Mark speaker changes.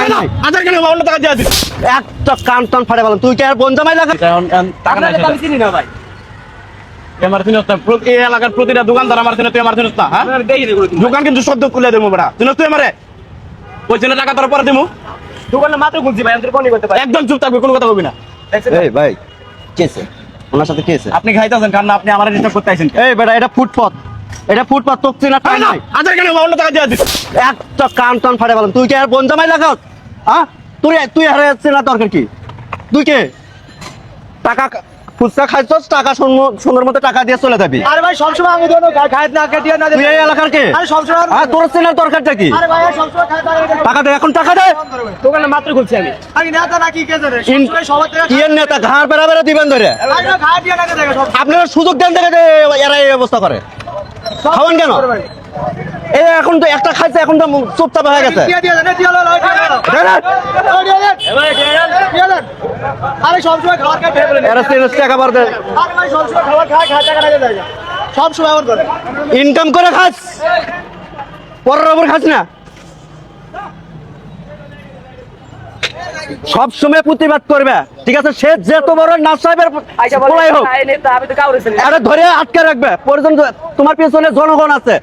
Speaker 1: নাই আধার কেন বাবু টাকা দিয়ে দিস একটা কান টান ফাড়ে বলেন তুই কি আর বন জামাই লাগা টাকা নাই
Speaker 2: আমি চিনি না ভাই।
Speaker 1: আমার দিন এই এলাকার প্রতিটা দোকানদার আমার দিন তুই আমার দিন না হ্যাঁ দোকান কিন্তু শব্দ খুলে দেবো বেড়া তুই আমারে ওই জন্য টাকা তোর পরে দেবো
Speaker 2: দোকানে মাত্র খুলছি ভাই, আমি কোনই করতে পারি।
Speaker 1: একদম চুপ থাকবি কোনো কথা বলবি না
Speaker 3: এই ভাই কেছে ওনার সাথে কেছে
Speaker 1: আপনি খাইতেছেন খান না আপনি আমার ডিস্টার্ব করতে আইছেন
Speaker 3: এই বেটা এটা ফুটপাত তোর চিনা টাই নাই
Speaker 1: আধার কেন বাবু টাকা দিয়ে দিস
Speaker 3: একটা কান টান ফাড়ে বলেন তুই কি আর বন জামাই লাগাও হ্যাঁ তুই হারে চিনা দরকার কি তুই কে টাকা ফুচকা খাইছস টাকা সুন্দর মতো টাকা দিয়ে চলে যাবি
Speaker 2: আরে ভাই সবসময় আমি দোনো খায় না কে দিয়ে না
Speaker 3: তুই এই এলাকার কে
Speaker 2: আরে সবসময়
Speaker 3: হ্যাঁ তোর চেনার দরকারটা কি
Speaker 2: আরে ভাই সবসময় খায় না
Speaker 3: টাকা দে এখন টাকা দে
Speaker 2: দোকানে মাত্র খুলছি আমি। আমি নেতা নাকি কে জানে সবসময় সবার থেকে
Speaker 3: কি এর নেতা ঘাড় বেড়া দিবেন ধরে
Speaker 2: আরে খায় দিয়ে না কে দেখে সব
Speaker 3: আপনারা সুযোগ দেন দেখে যে এরা এই অবস্থা করে খাওয়ান কেন এই এখন তো একটা খাইছে এখন তো চুপচাপ হয়ে গেছে
Speaker 2: দিয়ে দিয়ে জানে দিয়ে লও আরে সবসময় খাবার খায় টেবিলে
Speaker 3: এরা সিরিয়াস টাকা বার দেয়
Speaker 2: আরে ভাই সবসময় খাবার খায় টাকা না দেয় সব সময় আমার করে
Speaker 3: ইনকাম করে খাস পরের ওপর খাস না সব সময় প্রতিবাদ করবে ঠিক আছে সে যত বড় নাচ সাহেবের
Speaker 2: আইসা বলে
Speaker 3: পোলাই হোক
Speaker 2: নেতা আমি তো কাউরে চিনি না।
Speaker 3: আরে ধরে আটকে রাখবে পর্যন্ত তোমার পিছনে জনগণ আছে